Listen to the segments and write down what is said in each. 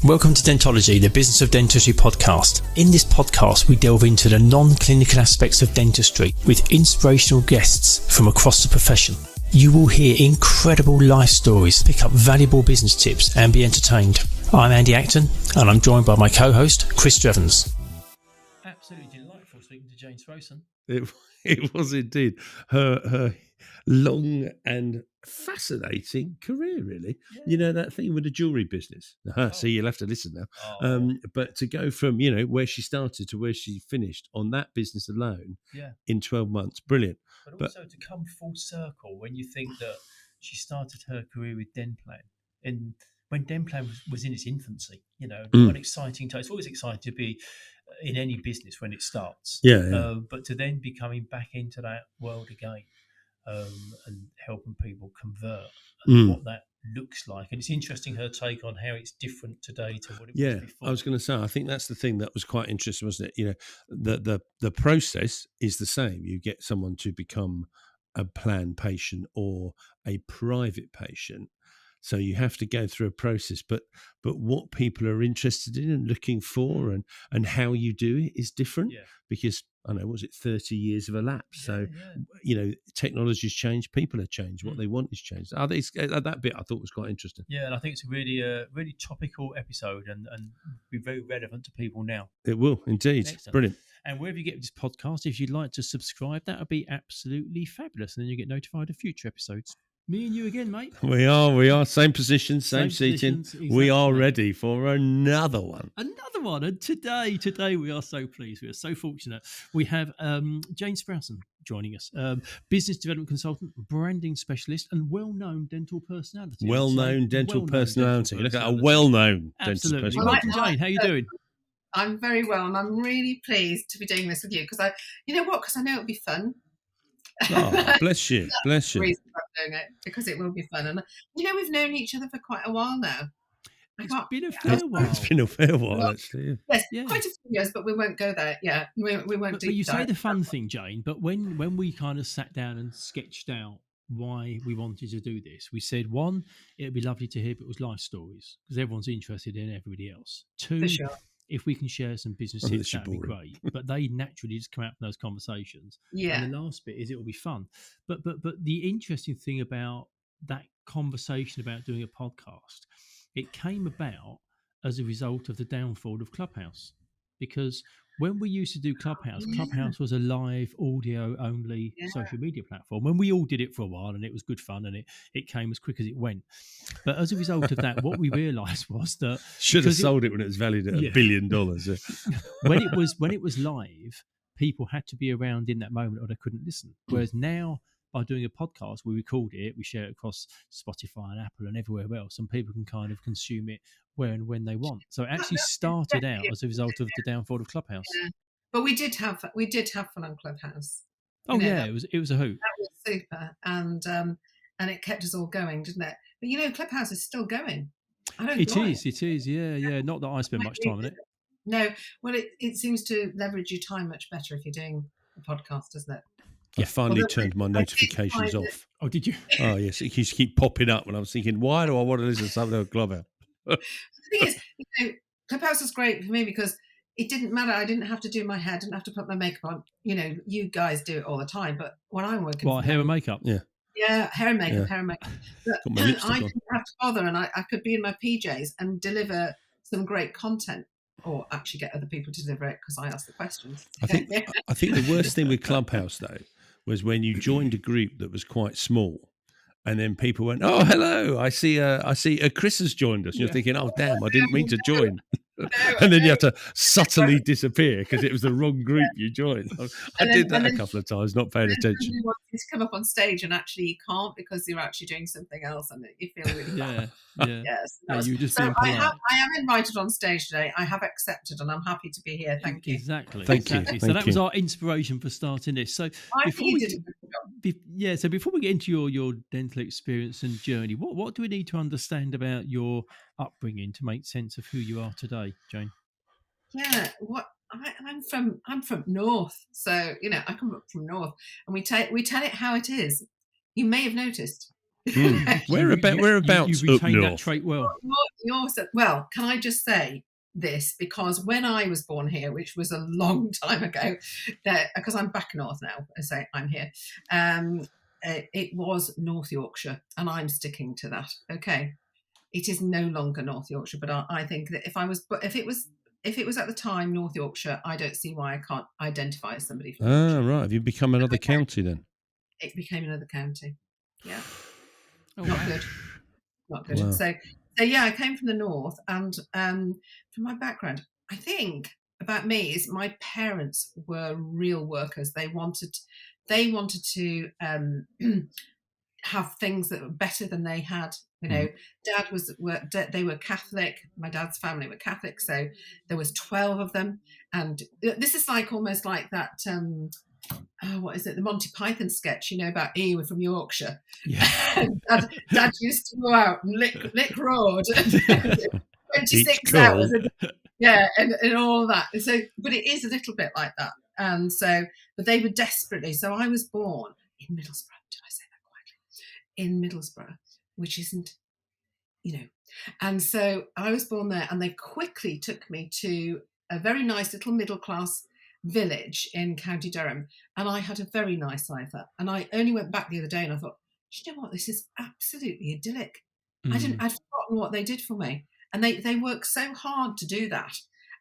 Welcome to Dentology, the Business of Dentistry podcast. In this podcast, we delve into the non-clinical aspects of dentistry with inspirational guests from across the profession. You will hear incredible life stories, pick up valuable business tips and be entertained. I'm Andy Acton and I'm joined by my co-host, Chris Drevens. Absolutely delightful speaking to Jayne Sproson. It was indeed. Her long and fascinating career, really. Yeah. You know, that thing with the jewellery business. See, you'll have to listen now. But to go from, where she started to where she finished on that business alone in 12 months, brilliant. But also to come full circle when you think that she started her career with Dentplan. And when Dentplan was in its infancy, an exciting time. It's always exciting to be in any business when it starts. But to then be coming back into that world again and helping people convert and what that looks like. And it's interesting her take on how it's different today to what it was before. I was going to say, I think that's the thing that was quite interesting, wasn't it? The process is the same. You get someone to become a planned patient or a private patient. So you have to go through a process, but what people are interested in and looking for and how you do it is different because, I don't know, was it 30 years have elapsed? So, technology's changed, people have changed, what they want is changed. That bit I thought was quite interesting. Yeah, and I think it's a really topical episode and be very relevant to people now. It will, indeed. Excellent. Brilliant. And wherever you get this podcast, if you'd like to subscribe, that would be absolutely fabulous. And then you get notified of future episodes. Me and you again, mate. We are. Same position, same seating. Exactly. We are ready for another one. And today we are so pleased. We are so fortunate. We have Jayne Sproson joining us, business development consultant, branding specialist, and well-known dental personality. Well-known dental personality. Look at a well-known dental personality. Welcome, Jayne. How are you doing? I'm very well, and I'm really pleased to be doing this with you because Because I know it'll be fun. Oh, bless you. That's the reason I'm doing it, because it will be fun. And we've known each other for quite a while now. It's been a fair while. It's been a fair while, actually. Yes, quite a few years, but we won't go there. Yeah, we won't do that. But you say the fun thing, Jayne, but when we kind of sat down and sketched out why we wanted to do this, we said, one, it'd be lovely to hear people's life stories because everyone's interested in everybody else. Two, for sure. If we can share some business tips, that'd be great. But they naturally just come out from those conversations. Yeah. And the last bit is it will be fun. But the interesting thing about that conversation about doing a podcast, it came about as a result of the downfall of Clubhouse. Because when we used to do Clubhouse, Clubhouse was a live audio only social media platform. When we all did it for a while and it was good fun and it came as quick as it went. But as a result of that, what we realised was that should have sold it when it was valued at $1 billion. when it was live, people had to be around in that moment or they couldn't listen. Whereas now, by doing a podcast, we record it, we share it across Spotify and Apple and everywhere else, and people can kind of consume it where and when they want. So it actually started out as a result of the downfall of Clubhouse. Yeah. But we did have fun on Clubhouse. It was a hoot. That was super, and it kept us all going, didn't it? But Clubhouse is still going. It is, yeah. Not that I spend much time on it. No, well, it seems to leverage your time much better if you're doing a podcast, doesn't it? I finally turned my notifications off. Oh, did you? Oh, yes. It used to keep popping up when I was thinking, why do I want to listen to something on Clubhouse? The thing is, Clubhouse was great for me because it didn't matter. I didn't have to do my hair. I didn't have to put my makeup on. You guys do it all the time. But when I'm working... What, hair and makeup? Yeah. Yeah, hair and makeup. But I didn't have to bother, and I could be in my PJs and deliver some great content. Or actually get other people to deliver it because I ask the questions. I think the worst thing with Clubhouse, though, was when you joined a group that was quite small, and then people went, "Oh, hello! I see Chris has joined us." And you're thinking, "Oh, damn! I didn't mean to join." And then you have to subtly disappear because it was the wrong group you joined. I did that a couple of times, not paying attention. You want to come up on stage and actually you can't because you're actually doing something else and you feel really bad. Yes. You're just being polite. I am invited on stage today. I have accepted and I'm happy to be here. Thank you. Exactly. Thank you. So that was our inspiration for starting this. So before we get into your dental experience and journey, what do we need to understand about your upbringing to make sense of who you are today, Jayne? Yeah, I'm from North, so I come up from North, and we tell it how it is. You may have noticed Whereabouts you up retained that north? trait well. Well, can I just say this? Because when I was born here, which was a long time ago, because I'm back north now, I say I'm here, it was North Yorkshire, and I'm sticking to that. Okay, it is no longer North Yorkshire, but I think that if it was at the time North Yorkshire, I don't see why I can't identify as somebody from Yorkshire. Right. Have you become another county then? It became another county. Yeah. Oh, Not wow. good. Not good. Wow. So yeah, I came from the north, and from my background, I think about me is my parents were real workers. They wanted to have things that were better than they had. You know, they were Catholic. My dad's family were Catholic, so there was 12 of them, and this is like almost like that. What is it? The Monty Python sketch, about we're from Yorkshire. Yeah. Dad used to go out and lick road 26 hours. And all that. So, but it is a little bit like that. And so, but they were desperately. So I was born in Middlesbrough. Did I say that quietly? In Middlesbrough, which isn't, And so I was born there, and they quickly took me to a very nice little middle class village in County Durham, and I had a very nice life there. And I only went back the other day, and I thought, do you know what? This is absolutely idyllic. I'd forgotten what they did for me, and they worked so hard to do that.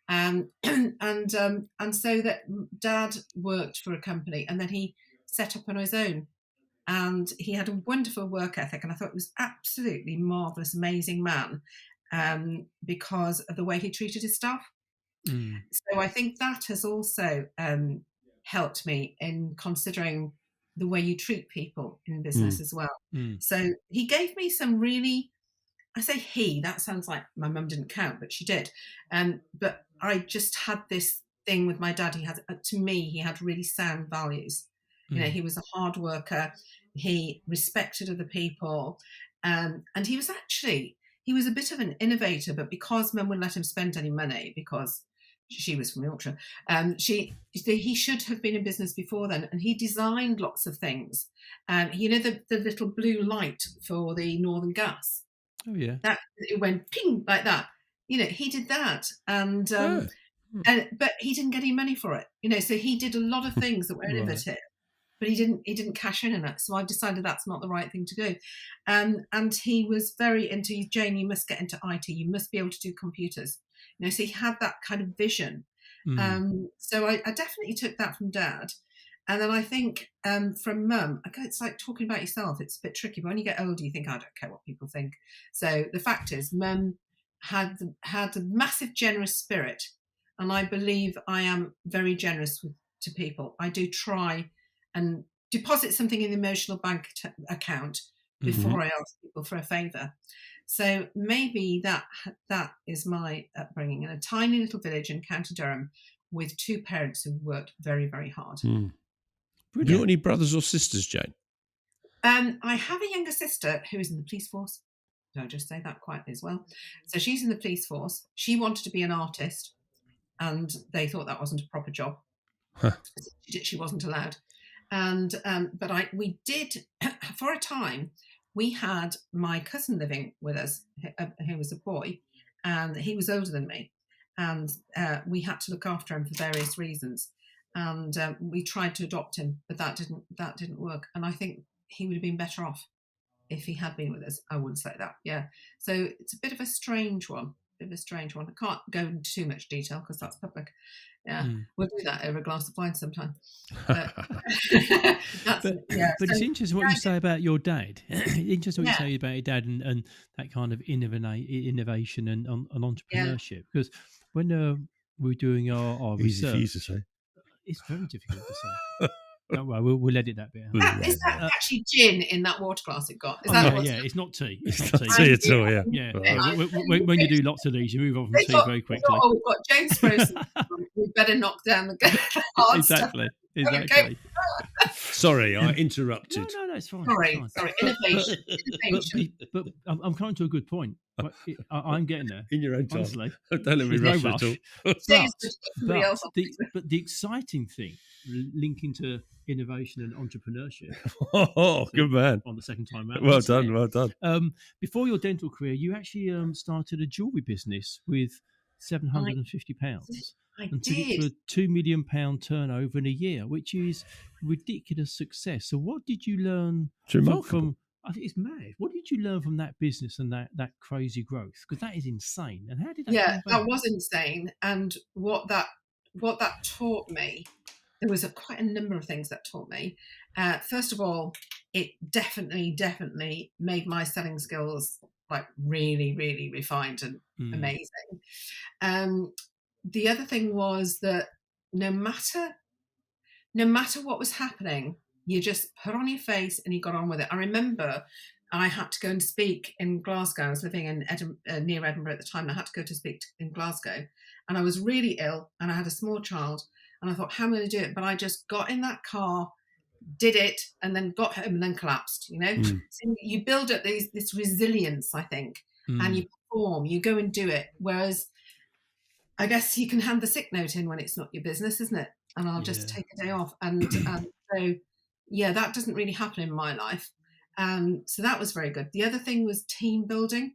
And so that Dad worked for a company, and then he set up on his own, and he had a wonderful work ethic, and I thought it was absolutely marvelous, amazing man, because of the way he treated his staff. So I think that has also helped me in considering the way you treat people in business as well. So he gave me some really, I say he, that sounds like my mum didn't count, but she did. But I just had this thing with my dad. He had really sound values. He was a hard worker. He respected other people. And he was a bit of an innovator, but because mum wouldn't let him spend any money, because she was from Yorkshire, he should have been in business before then, and he designed lots of things. The little blue light for the Northern Gas. Oh yeah, that it went ping like that. He did that, and but he didn't get any money for it. So he did a lot of things that were innovative, but he didn't cash in on it. So I decided that's not the right thing to do. And he was very into, Jane, you must get into IT. You must be able to do computers. So he had that kind of vision. So I definitely took that from Dad. And then I think from Mum, it's like talking about yourself. It's a bit tricky, but when you get older, you think, I don't care what people think. So the fact is, Mum had a massive generous spirit. And I believe I am very generous to people. I do try and deposit something in the emotional bank account before I ask people for a favour. So maybe that is my upbringing in a tiny little village in County Durham with two parents who worked very, very hard. Do you got any brothers or sisters, Jane? I have a younger sister who is in the police force. I'll just say that quietly as well. So she's in the police force. She wanted to be an artist, and they thought that wasn't a proper job. She wasn't allowed. And we did for a time. We had my cousin living with us, who was a boy, and he was older than me, and we had to look after him for various reasons. And we tried to adopt him, but that didn't work. And I think he would have been better off if he had been with us. I would say that, yeah. So it's a bit of a strange one. I can't go into too much detail because that's public. Yeah, we'll do that over a glass of wine sometime. But it's interesting what you say about your dad. Interesting what you say about your dad and that kind of innovation and entrepreneurship. Because when we're doing our research, easy for you to say. It's very difficult to say. Don't worry, we'll edit that bit out. Is that actually gin in that water glass it got? It's not tea. It's not tea at all, yeah. Yeah. When you do lots of these, you move on from tea very quickly. We've got Jayne Sproson. We better knock down the hard Exactly. stuff. exactly. Sorry, I interrupted. No, it's fine. Sorry, it's fine. innovation. But I'm coming to a good point. I'm getting there. In your own time. Honestly, Don't let me there's rush no at rush. all. But the exciting thing linking to innovation and entrepreneurship. Oh, good man. On the second time out. Well done. Before your dental career, you actually started a jewellery business with £750 and took it to a £2 million turnover in a year, which is ridiculous success. So what did you learn from I think it's mad. What did you learn from that business and that crazy growth? Because that is insane. And how did that come about? That was insane. And what that taught me, there was quite a number of things that taught me. First of all, it definitely made my selling skills like really, really refined and amazing. The other thing was that no matter what was happening, you just put on your face and you got on with it. I remember I had to go and speak in Glasgow. I was living in near Edinburgh at the time. I had to go to speak in Glasgow, and I was really ill, and I had a small child, and I thought, how am I going to do it? But I just got in that car, did it, and then got home and then collapsed. So you build up this resilience, I think, and you perform. You go and do it. Whereas, I guess you can hand the sick note in when it's not your business, isn't it? And I'll just take a day off, and so. Yeah, that doesn't really happen in my life. So that was very good. The other thing was team building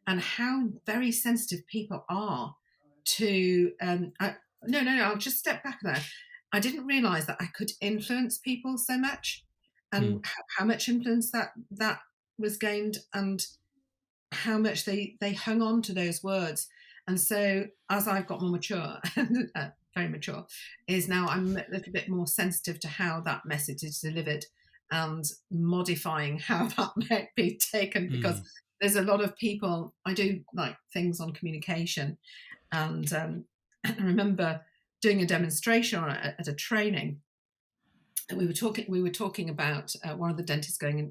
and how very sensitive people are to... I'll just step back there. I didn't realise that I could influence people so much and how much influence that was gained and how much they hung on to those words. And so as I've got more mature... very mature, is now I'm a little bit more sensitive to how that message is delivered and modifying how that might be taken, because there's a lot of people, I do like things on communication, and I remember doing a demonstration at a training, and we were talking about one of the dentists going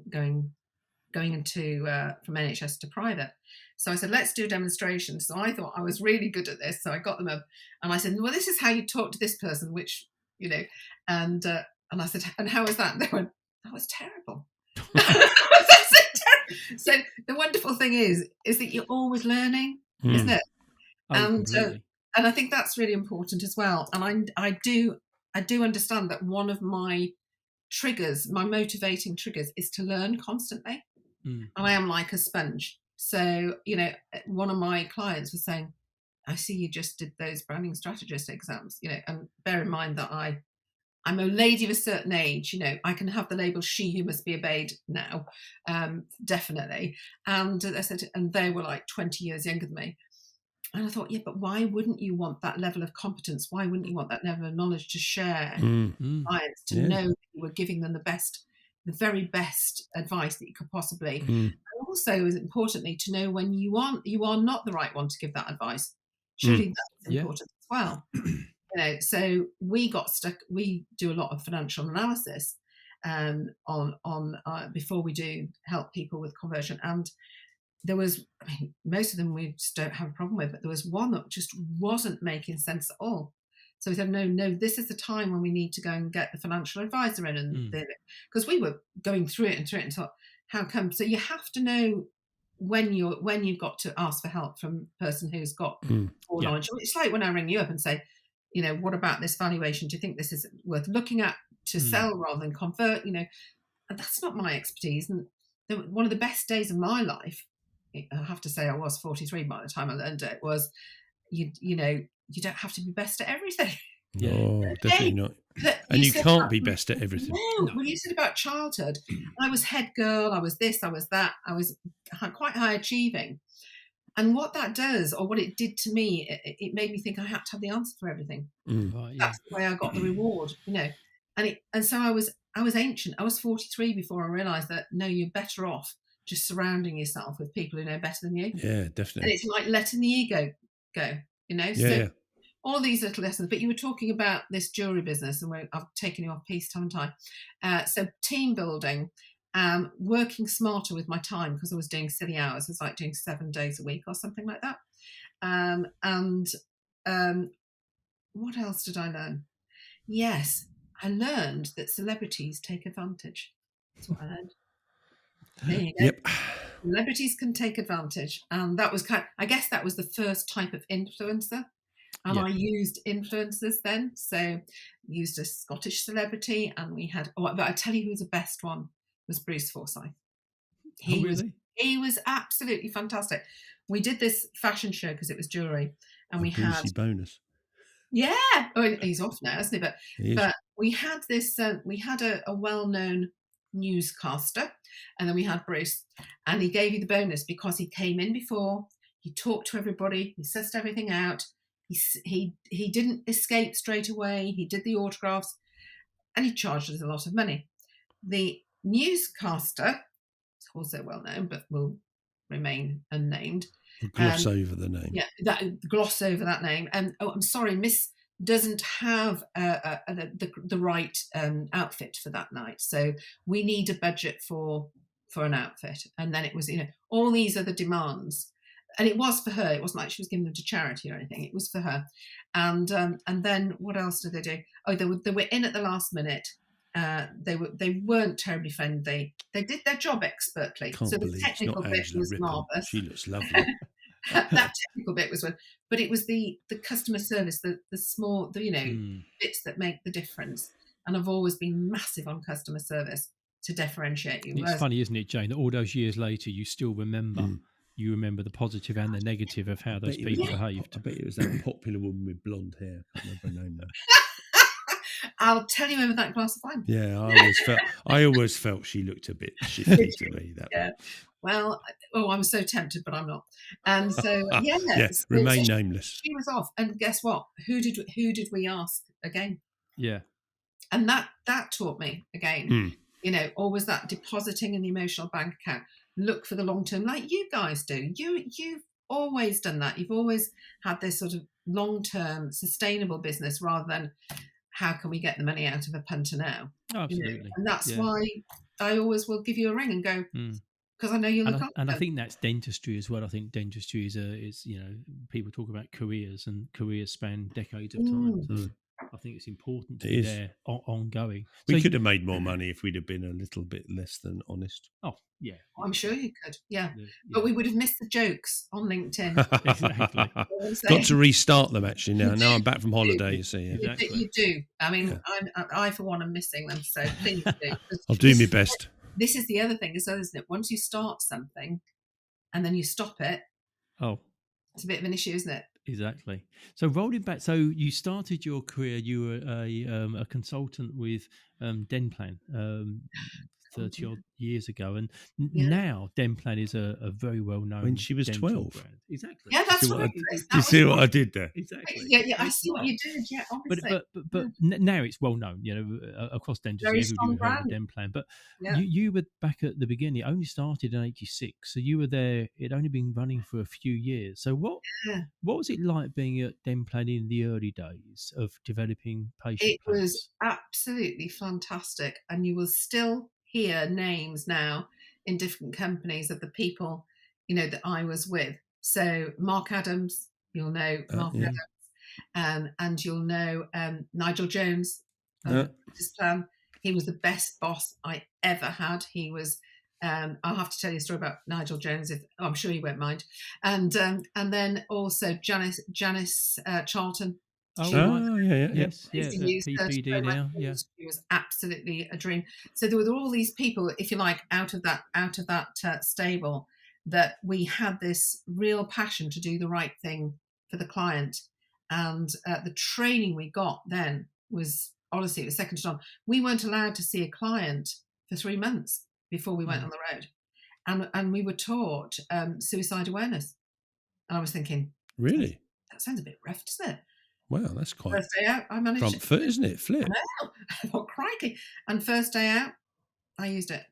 into from NHS to private. So I said, let's do a demonstration. So I thought I was really good at this. So I got them up and I said, well, this is how you talk to this person, which, and I said, and how was that? And they went, that was terrible. So the wonderful thing is that you're always learning, isn't it? And I think that's really important as well. And I do understand that one of my triggers, my motivating triggers, is to learn constantly. And I am like a sponge. So, one of my clients was saying, I see you just did those branding strategist exams, and bear in mind that I'm a lady of a certain age, I can have the label she who must be obeyed now, definitely. And I said, and they were like 20 years younger than me. And I thought, yeah, but why wouldn't you want that level of competence? Why wouldn't you want that level of knowledge to share clients, to know that you were giving them the very best advice that you could possibly. And also, as importantly, to know when you are not the right one to give that advice. Surely that's important as well. So we got stuck. We do a lot of financial analysis on before we do help people with conversion. And there was, most of them we just don't have a problem with, but there was one that just wasn't making sense at all. So we said, no, this is the time when we need to go and get the financial advisor in, and because we were going through it and thought, how come? So you have to know when you've got to ask for help from a person who's got more knowledge. It's like when I ring you up and say, what about this valuation? Do you think this is worth looking at to sell rather than convert? And that's not my expertise. And one of the best days of my life, I have to say, I was 43 by the time I learned it, was you don't have to be best at everything. No, definitely not. And you can't be best at everything. No. When you said about childhood, I was head girl, I was this, I was that, I was quite high achieving. And what that does, or what it did to me, it made me think I had to have the answer for everything. That's the way I got the reward, And so I was ancient. I was 43 before I realised that, no, you're better off just surrounding yourself with people who know better than you. Yeah, definitely. And it's like letting the ego go, So all these little lessons. But you were talking about this jewellery business, and I've taken you off piece, haven't I? So team building, working smarter with my time, because I was doing silly hours. It was like doing 7 days a week or something like that. And what else did I learn? Yes, I learned that celebrities take advantage. That's what I learned. There you go. Yep. Celebrities can take advantage. And that was I guess that was the first type of influencer. And I used influencers then. So used a Scottish celebrity, and we had, but I tell you who was the best one was Bruce Forsyth. He was absolutely fantastic. We did this fashion show because it was jewellery, and we had bonus. Yeah, he's off now, isn't he? But we had this. We had a well-known newscaster, and then we had Bruce, and he gave you the bonus because he came in before. He talked to everybody. He sussed everything out. He didn't escape straight away. He did the autographs, and he charged us a lot of money. The newscaster, also well known, but will remain unnamed. Gloss over the name. Yeah, gloss over that name. And I'm sorry, Miss doesn't have the right outfit for that night, so we need a budget for an outfit. And then it was, all these other demands, and it was for her. It wasn't like she was giving them to charity or anything. It was for her. And then what else did they do? Oh, they were in at the last minute. They weren't terribly friendly. They did their job expertly. So the technical bit was marvellous. She looks lovely. That technical bit was one, but it was the customer service, the small, bits that make the difference. And I've always been massive on customer service to differentiate you. It's funny, isn't it, Jayne, that all those years later, you still remember. You remember the positive and the negative of how those people behaved. I bet it was that popular woman with blonde hair. I can't remember her name now. I'll tell you over that glass of wine. Yeah, I always felt she looked a bit shifty to me. Well, I'm so tempted, but I'm not. And so, remain nameless. She was off, and guess what? Who did we ask again? Yeah, and that taught me again. Always that depositing in the emotional bank account. Look for the long term, like you guys do. You've always done that. You've always had this sort of long term, sustainable business rather than how can we get the money out of a punter now? Oh, absolutely. And that's why I always will give you a ring and go, because I know you look after them. And I think that's dentistry as well. I think dentistry is people talk about careers, and careers span decades of time. So I think it's important to be there ongoing. We could have made more money if we'd have been a little bit less than honest. Oh, yeah. I'm sure you could, but we would have missed the jokes on LinkedIn. Exactly. Got to restart them actually now. Now I'm back from holiday, you see. Exactly. You do. I mean, I for one am missing them, so please do. I'll do my best. This is the other thing, isn't it? Once you start something and then you stop it, it's a bit of an issue, isn't it? Exactly. So rolling back, so you started your career. You were a consultant with Denplan 30 odd years ago, and now Denplan is a very well known. When she was 12, brand. Exactly. Yeah, that's right. You see what I did there? Exactly. Yeah, I see what you did. Yeah, obviously. But now it's well known, across dentistry. Everybody heard of Denplan. But you were back at the beginning. It only started in '86, so you were there. It'd only been running for a few years. So what was it like being at Denplan in the early days of developing patient plans? It was absolutely fantastic, and you will still hear names now in different companies of the people that I was with. So Mark Adams, you'll know Mark Adams, and you'll know Nigel Jones. Plan. He was the best boss I ever had. He was. I'll have to tell you a story about Nigel Jones. I'm sure you won't mind. And then also Janice Charlton. Yes, PPD now. Yeah, she was absolutely a dream. So there were all these people, if you like, out of that stable, that we had this real passion to do the right thing for the client, and the training we got then was honestly, it was second to none. We weren't allowed to see a client for 3 months before we went on the road, and we were taught suicide awareness. And I was thinking, really, that sounds a bit rough, doesn't it? Wow, that's quite first day out, I managed front foot, isn't it? Flip. I thought, crikey. And first day out, I used it.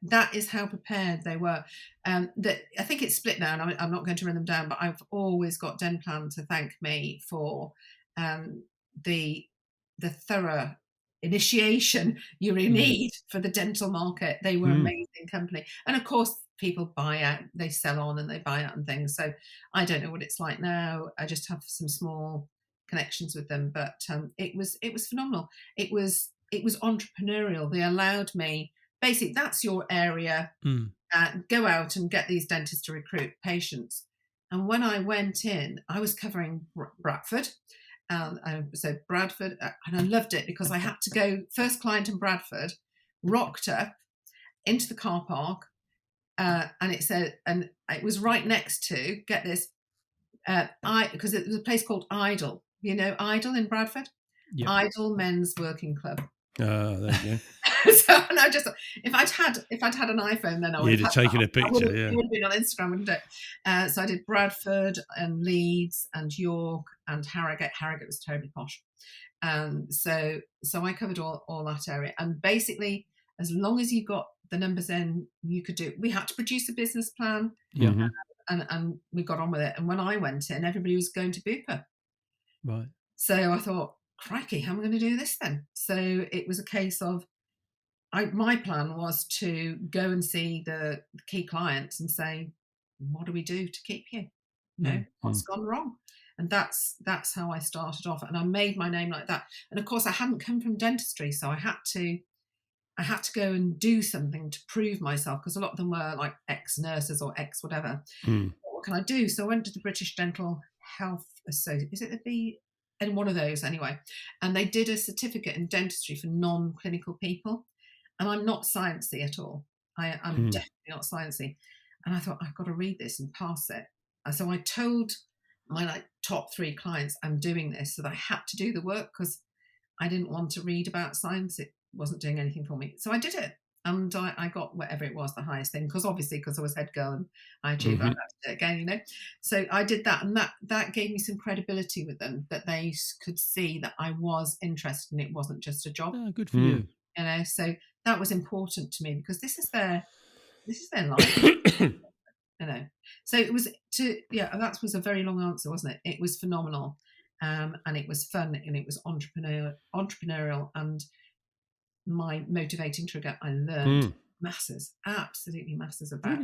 That is how prepared they were. I think it's split now, and I'm not going to run them down, but I've always got Denplan to thank me for the thorough initiation you really need for the dental market. They were an amazing company. And of course, people buy out, they sell on and they buy out and things. So I don't know what it's like now. I just have some small connections with them, but it was phenomenal. It was entrepreneurial. They allowed me, basically, that's your area. Go out and get these dentists to recruit patients. And when I went in, I was covering Bradford. So Bradford, and I loved it because I had to go first client in Bradford, rocked up into the car park, and it said, and it was right next to, get this, because it was a place called Idle. You know Idle in Bradford? Yep. Idle Men's Working Club. There you go. So, and I just, if I'd had an iPhone, then I would have taken a picture. It would have been on Instagram, wouldn't it? So I did Bradford and Leeds and York and Harrogate. Harrogate was terribly posh. So I covered all that area. And basically, as long as you got the numbers in, you could do. We had to produce a business plan. Yeah. And we got on with it. And when I went in, everybody was going to Bupa. Right. So I thought, crikey, how am I going to do this then? So it was a case of, my plan was to go and see the key clients and say, what do we do to keep you? You know, what's gone wrong? And that's how I started off. And I made my name like that. And of course, I hadn't come from dentistry, so I had to go and do something to prove myself, because a lot of them were like ex-nurses or ex-whatever. What can I do? So I went to the British Dental Health Association. Is it the and one of those anyway? And they did a certificate in dentistry for non-clinical people. And I'm not sciencey at all. I'm definitely not sciencey. And I thought, I've got to read this and pass it. And so I told my top 3 clients, I'm doing this, so that I had to do the work because I didn't want to read about science. It wasn't doing anything for me. So I did it. And I got whatever it was, the highest thing, because obviously, because I was head girl and I achieved that again, you know. So I did that, and that gave me some credibility with them, that they could see that I was interested and it wasn't just a job. Oh, good for you. You know, so that was important to me, because this is their life. You know, so it was that was a very long answer, wasn't it? It was phenomenal, and it was fun, and it was entrepreneurial, and my motivating trigger. I learned absolutely masses about.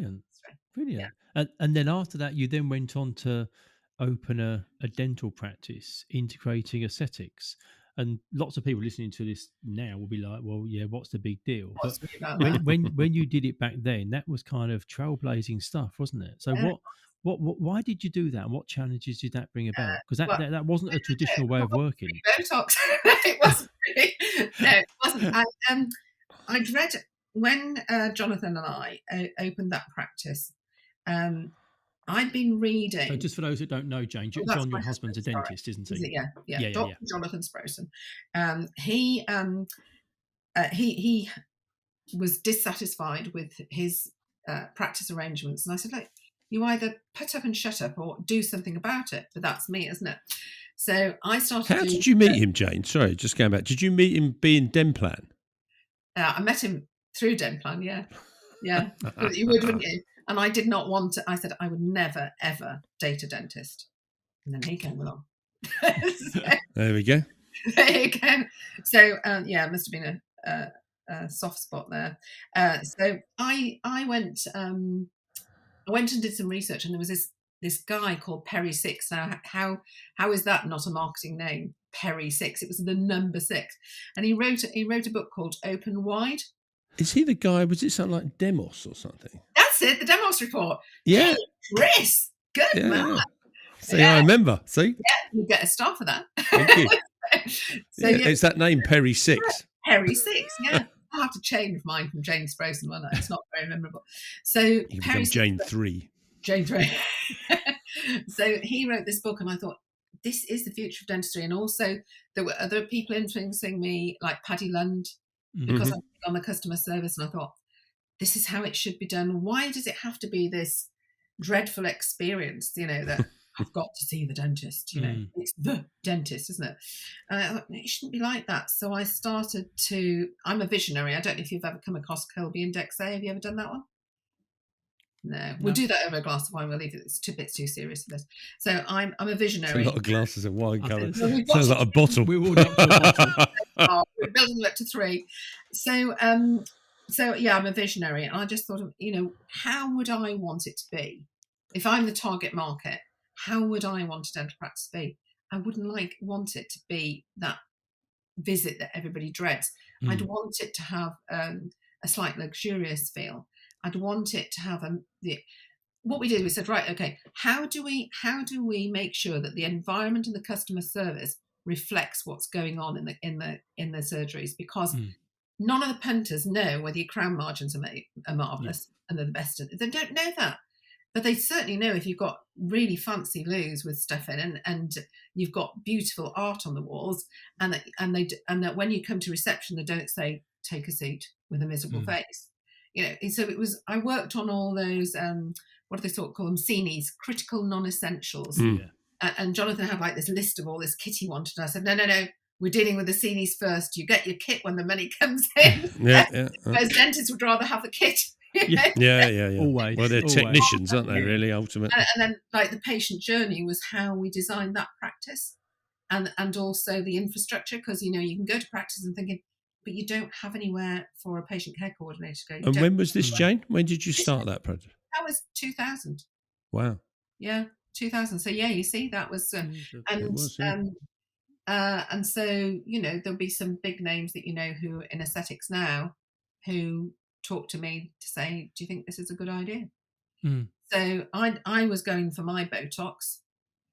Brilliant. Yeah. And then after that, you then went on to open a dental practice integrating aesthetics. And lots of people listening to this now will be like, well, yeah, what's the big deal? But when you did it back then, that was kind of trailblazing stuff, wasn't it? So why did you do that? And what challenges did that bring about? Because that wasn't a traditional way of working. Botox. It wasn't really. No, it wasn't. I'd read when Jonathan and I opened that practice. I've been reading. So just for those that don't know, Jayne, John, your husband's a dentist, isn't he? Is it? Yeah. Dr. Jonathan Sproson. He was dissatisfied with his practice arrangements, and I said, look, you either put up and shut up or do something about it. But that's me, isn't it? So I started. How did you meet him, Jayne? Sorry, just going back. Did you meet him being Denplan? I met him through Denplan. Yeah. You would, wouldn't you? And I did not want to. I said I would never, ever date a dentist. And then he came along. There we go. There you go. So, it must have been a soft spot there. So I went and did some research, and there was this guy called Perry 6. Now, how is that not a marketing name? Perry 6. It was the number 6. And he wrote a book called Open Wide. Is he the guy? Was it something like Demos or something? That's it, the Demos report. Yeah. Hey, Chris, good man. See, I remember. See? Yeah, you get a star for that. Thank you. So, it's that name, Perry 6. Perry 6, yeah. I'll have to change mine from Jayne Sproson, won't I? It's not very memorable. So you become Jayne 3. Jayne 3. So he wrote this book, and I thought, this is the future of dentistry. And also, there were other people influencing me, like Paddy Lund, because I'm on the customer service, and I thought, this is how it should be done. Why does it have to be this dreadful experience, you know, that I've got to see the dentist, you know, it's the dentist, isn't it? And I thought, it shouldn't be like that. So I started I'm a visionary. I don't know if you've ever come across Colby Index A. Have you ever done that one? No. We'll do that over a glass of wine. We'll leave it. It's 2 bits too serious for this. So I'm a visionary. It's a lot of glasses of wine coming. Sounds like a bottle. We're all up to a bottle. We're building it up to 3. So I'm a visionary, and I just thought of, you know, how would I want it to be if I'm the target market? How would I want a dental practice to be? I wouldn't want it to be that visit that everybody dreads. I'd want it to have a slight luxurious feel. I'd want it to have what we did, we said, right, okay, how do we make sure that the environment and the customer service reflects what's going on in the surgeries? Because none of the punters know whether your crown margins are marvellous and they're the best. They don't know that. But they certainly know if you've got really fancy loos with stuff in, and you've got beautiful art on the walls, and that when you come to reception, they don't say, take a seat with a miserable face. So I worked on all those, what do they call them? CNEs, critical non-essentials. And Jonathan had like this list of all this kit he wanted. And I said, no, we're dealing with the CNEs first. You get your kit when the money comes in. Whereas dentists would rather have the kit. Yeah. Always. Well, they're technicians, aren't they, really, ultimately? And then, like, the patient journey was how we designed that practice, and also the infrastructure, because, you can go to practice and thinking, but you don't have anywhere for a patient care coordinator to go. And when was this, Jayne? When did you start that project? That was 2000. Wow. Yeah, 2000. So, yeah, you see, that was... and so, there'll be some big names that who in aesthetics now who talk to me to say, do you think this is a good idea? So I was going for my Botox,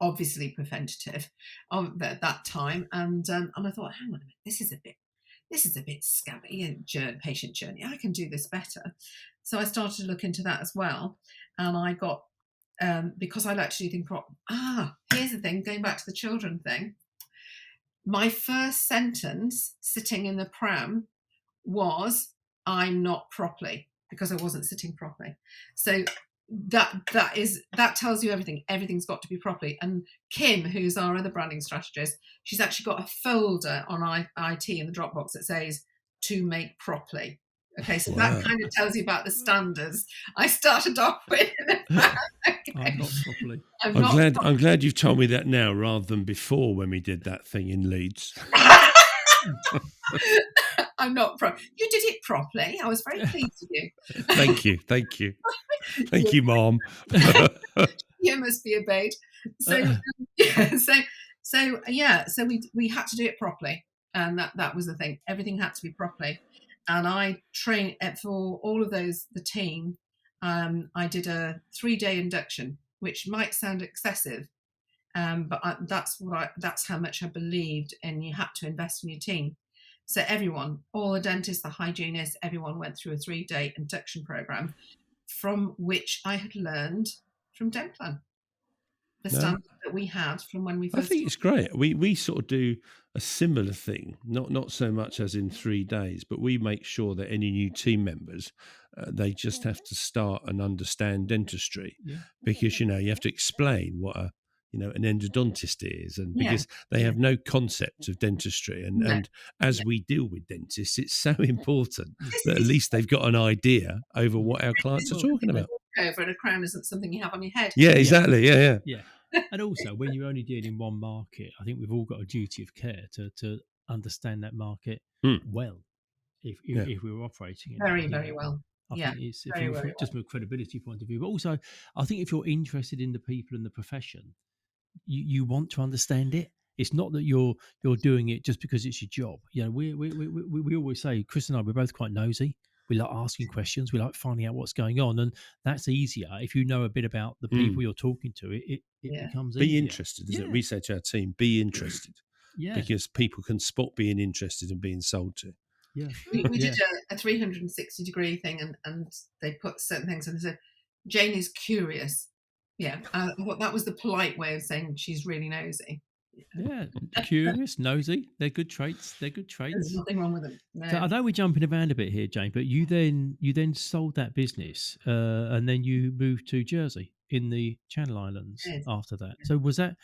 obviously preventative at that time, and I thought, hang on a minute, this is a bit scabby, patient journey. I can do this better. So I started to look into that as well, and I got because I like to do things properly. Here's the thing, going back to the children thing. My first sentence sitting in the pram was, I'm not properly, because I wasn't sitting properly. So that tells you everything. Everything's got to be properly. And Kim, who's our other branding strategist, she's actually got a folder on IT in the Dropbox that says to make properly. Okay, so that kind of tells you about the standards I started off with. Okay. I'm not properly. I'm glad you've told me that now rather than before when we did that thing in Leeds. I'm not You did it properly. I was very pleased with you. Thank you. Thank you, Mom. You must be obeyed. So we had to do it properly, and that was the thing. Everything had to be properly, and I trained for all of those. The team, I did a 3-day induction, which might sound excessive, but that's how much I believed, and you had to invest in your team. So everyone, all the dentists, the hygienists, everyone went through a 3-day induction program, from which I had learned from Dentplan, the standard that we had from when we first. I think it's great. We sort of do a similar thing, not so much as in 3 days, but we make sure that any new team members, they just have to start and understand dentistry, because you have to explain what an endodontist is, and because they have no concept of dentistry, and as we deal with dentists, it's so important that at least they've got an idea over what our clients are talking about. Over, and a crown isn't something you have on your head. Yeah, exactly. Yeah. And also, when you're only dealing in one market, I think we've all got a duty of care to understand that market well. If we were operating in very, very well. I think it's just from a credibility point of view, but also I think if you're interested in the people and the profession, you want to understand it. It's not that you're doing it just because it's your job. We always say, Chris and I, we're both quite nosy. We like asking questions. We like finding out what's going on, and that's easier if you know a bit about the people you're talking to. It becomes easier. Be interested, isn't it? We say to our team, be interested, because people can spot being interested and being sold to. Yeah, we did a 360-degree thing, and they put certain things, and they said, Jayne is curious. Yeah, that was the polite way of saying she's really nosy. Yeah, curious, nosy. They're good traits. There's nothing wrong with them. No. So I know we're jumping around a bit here, Jayne, but you then sold that business, and then you moved to Jersey in the Channel Islands after that. So was that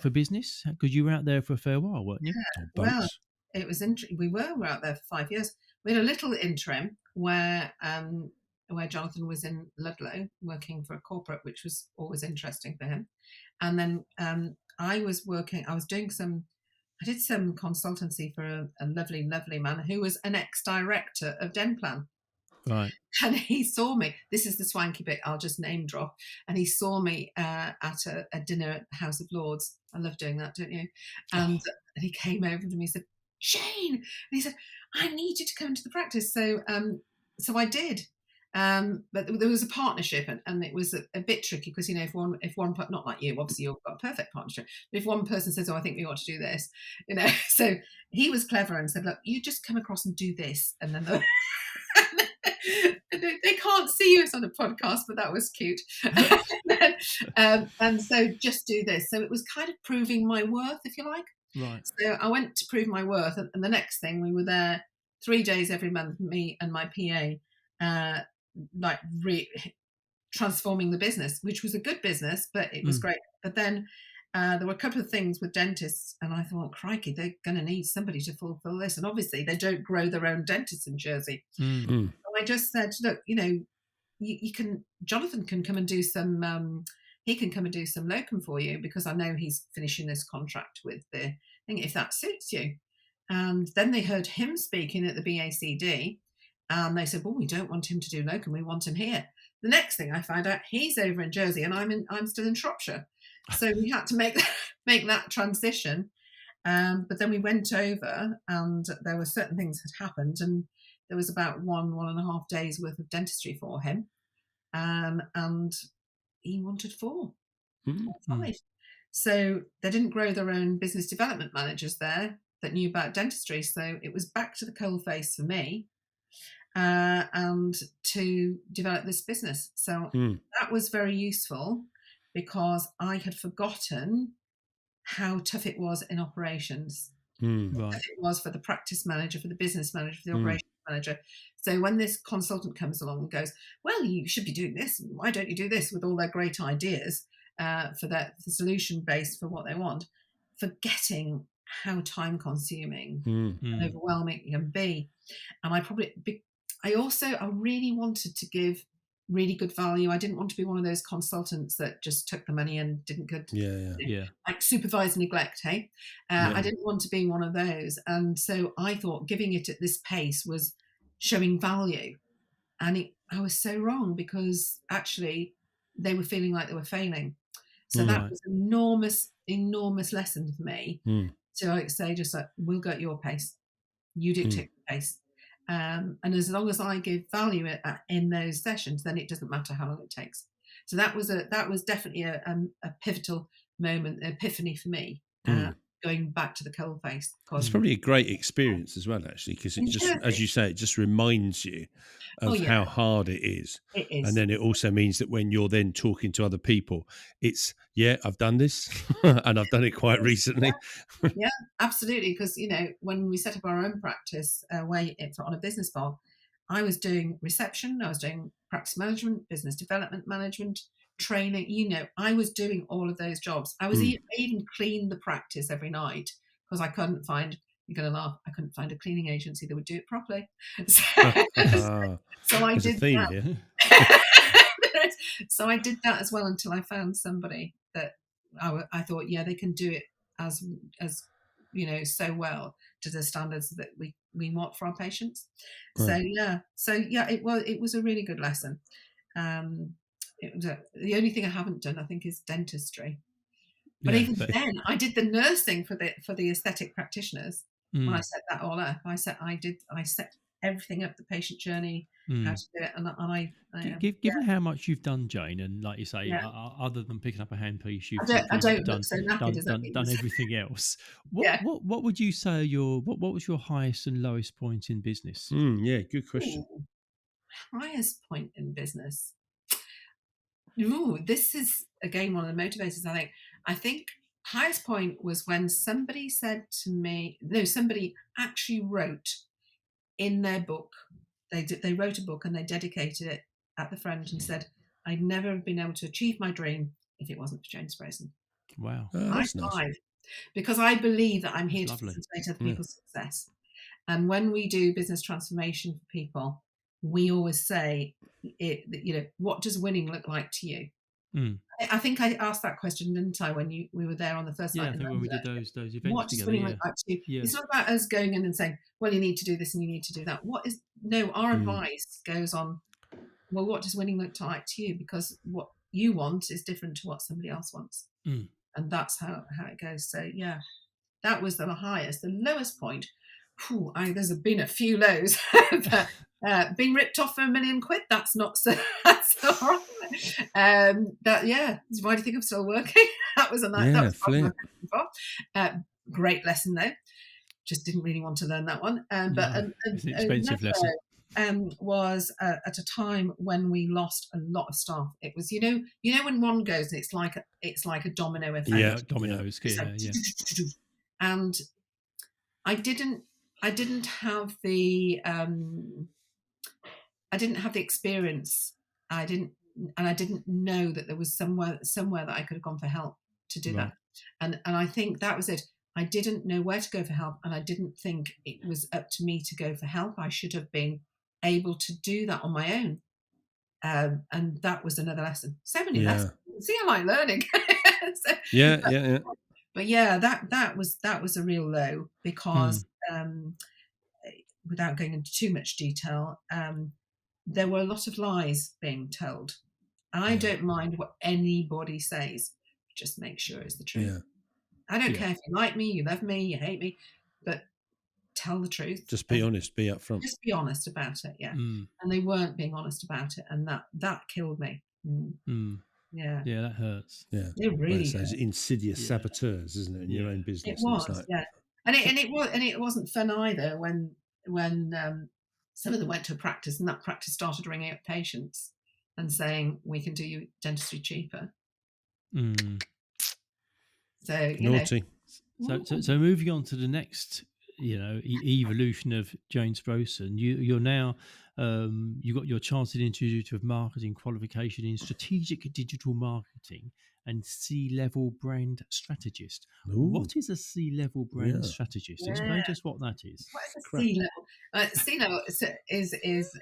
for business? Because you were out there for a fair while, weren't you? Yeah, well, it was. We were out there for 5 years. We had a little interim where Jonathan was in Ludlow working for a corporate, which was always interesting for him. And then I did some consultancy for a lovely, lovely man who was an ex-director of Dentplan. Right. And he saw me. This is the swanky bit. I'll just name drop. And he saw me at a dinner at the House of Lords. I love doing that, don't you? And he came over to me and said, "Jayne," and he said, "I need you to come into the practice." So I did. But there was a partnership, and it was a bit tricky because, if one not like you, obviously you've got a perfect partnership, but if one person says, "Oh, I think we ought to do this," so he was clever and said, "Look, you just come across and do this," and then they can't see you, it's on a podcast, but that was cute. And so just do this. So it was kind of proving my worth, if you like. Right. So I went to prove my worth, and the next thing, we were there 3 days every month, me and my PA, transforming the business, which was a good business, but it was great. But then there were a couple of things with dentists, and I thought, crikey, they're going to need somebody to fulfill this. And obviously they don't grow their own dentists in Jersey. So I just said, look, you can, Jonathan can come and do some, he can come and do some locum for you, because I know he's finishing this contract with the thing, if that suits you. And then they heard him speaking at the BACD, and they said, well, we don't want him to do locum, we want him here. The next thing I found out, he's over in Jersey and I'm still in Shropshire. So we had to make that transition. But then we went over, and there were certain things that happened, and there was about 1.5 days worth of dentistry for him. And he wanted 4 or 5. So they didn't grow their own business development managers there that knew about dentistry. So it was back to the coalface for me, and to develop this business. So that was very useful, because I had forgotten how tough it was in operations. Right. Tough it was for the practice manager, for the business manager, for the operations manager. So when this consultant comes along and goes, well, you should be doing this, and why don't you do this, with all their great ideas for the solution base for what they want, forgetting how time consuming and overwhelming it can be. And I really wanted to give really good value. I didn't want to be one of those consultants that just took the money and didn't good, like supervise neglect. Hey, I didn't want to be one of those. And so I thought giving it at this pace was showing value, and I was so wrong, because actually they were feeling like they were failing. So that was an enormous lesson for me to say, just like, we'll go at your pace, you dictate the pace. And as long as I give value in those sessions, then it doesn't matter how long it takes. So that was definitely a pivotal moment, an epiphany for me, going back to the coalface. It's probably a great experience as well, actually, because it just, as you say, it just reminds you of how hard it is. It is. And then it also means that when you're then talking to other people, it's, I've done this and I've done it quite recently. Yeah, absolutely. Because, when we set up our own practice on a business park, I was doing reception, I was doing practice management, business development management, training. I was doing all of those jobs. I even cleaned the practice every night, because I couldn't find, you're going to laugh, I couldn't find a cleaning agency that would do it properly. So I did that. So I did that as well, until I found somebody that I thought, they can do it as so well to the standards that we want for our patients. Right. It was a really good lesson. The only thing I haven't done, I think, is dentistry. But even then, I did the nursing for the aesthetic practitioners. When I set that all up, I set everything up, the patient journey, how to do it, and given how much you've done, Jayne, and like you say, other than picking up a handpiece, you've done everything else. What would you say what was your highest and lowest point in business? Good question. Highest point in business. This is again one of the motivators. I think highest point was when somebody said to me, somebody actually wrote in their book, they wrote a book and they dedicated it at the front and said, I'd never have been able to achieve my dream if it wasn't for Jayne Sproson. Wow. That's nice. Because I believe that I'm here to facilitate other people's success. And when we do business transformation for people, we always say, what does winning look like to you? I think I asked that question, didn't I, when we were there on the first night? Yeah, I think when we did those events what together. Does winning look like to you? Yeah. It's not about us going in and saying, well, you need to do this and you need to do that. Our advice goes on, well, what does winning look like to you? Because what you want is different to what somebody else wants. And that's how it goes. So yeah, that was the highest. The lowest point, there's been a few lows, but being ripped off for £1 million, that's not so. That's all right. Why do you think I'm still working? That was a nice. Yeah, that was great lesson though. Just didn't really want to learn that one. It's an expensive lesson. Was at a time when we lost a lot of staff. It was, you know, when one goes, it's like a domino effect. Yeah, dominoes. Yeah. And I didn't have the experience. I didn't know that there was somewhere that I could have gone for help to do that. And I think that was it. I didn't know where to go for help, and I didn't think it was up to me to go for help. I should have been able to do that on my own. And that was another lesson. So many lessons. See, I like learning. But yeah, that was a real low, because without going into too much detail, there were a lot of lies being told. I don't mind what anybody says, just make sure it's the truth. I don't care if you like me, you love me, you hate me, but tell the truth. Just be honest, be upfront. Just be honest about it, And they weren't being honest about it, and that killed me. Yeah, that hurts. Yeah, it really those insidious saboteurs, isn't it, in your own business? It was, and it wasn't fun either when some of them went to a practice, and that practice started ringing up patients and saying, "We can do you dentistry cheaper." So naughty. So moving on to the next, evolution of Jayne Sproson. You're now you got your Chartered Institute of Marketing qualification in strategic digital marketing and C-level brand strategist. Ooh. What is a C-level brand strategist? Explain to us what that is. What is a C-level? C-level is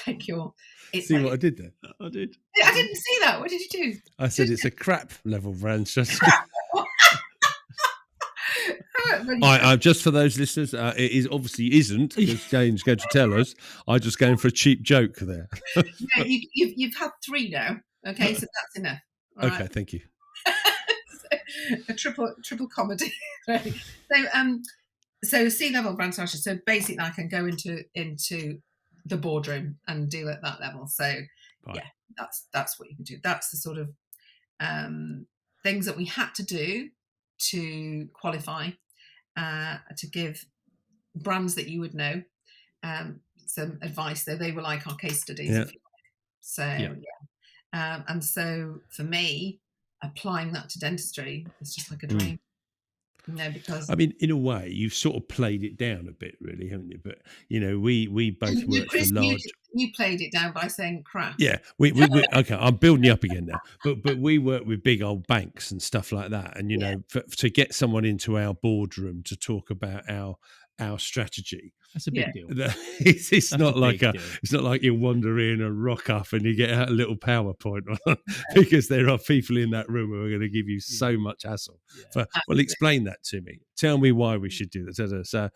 like your. See what I did there? I did. I didn't see that. What did you do? I said it's a crap level brand strategy. I just for those listeners, it is obviously isn't, because Jayne's going to tell us. I'm just going for a cheap joke there. You've had 3 now. Okay, so that's enough. All right? Thank you. A triple comedy. So C-level brand strategy. So basically, I can go into the boardroom and deal at that level. So that's what you can do. That's the sort of things that we had to do to qualify, to give brands that you would know some advice. Though they were like our case studies, if you like. So and so for me, applying that to dentistry is just like a dream. Because I mean, in a way, you've sort of played it down a bit, really, haven't you? But we both work for large. You played it down by saying crap. Yeah, we okay. I'm building you up again now. But we work with big old banks and stuff like that, and to get someone into our boardroom to talk about our strategy. That's a big deal. It's not like you wander in and rock up and you get out a little PowerPoint because there are people in that room who are going to give you so much hassle. Well, explain that to me. Tell me why we should do that. So,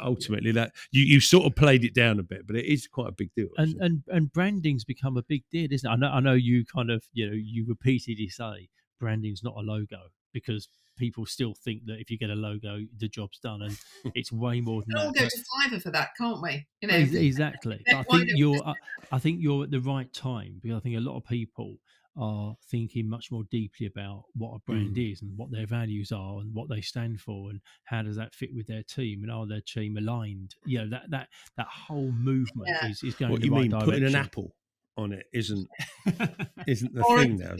ultimately, that you sort of played it down a bit, but it is quite a big deal. And branding's become a big deal, isn't it? I know you kind of you repeatedly say branding's not a logo, because people still think that if you get a logo, the job's done, and it's way more than that. We'll all go to Fiverr for that, can't we? Exactly. But I think you're at the right time, because I think a lot of people are thinking much more deeply about what a brand is and what their values are and what they stand for, and how does that fit with their team, and are their team aligned? That whole movement is going in the right direction. Putting an apple on it isn't the or thing now.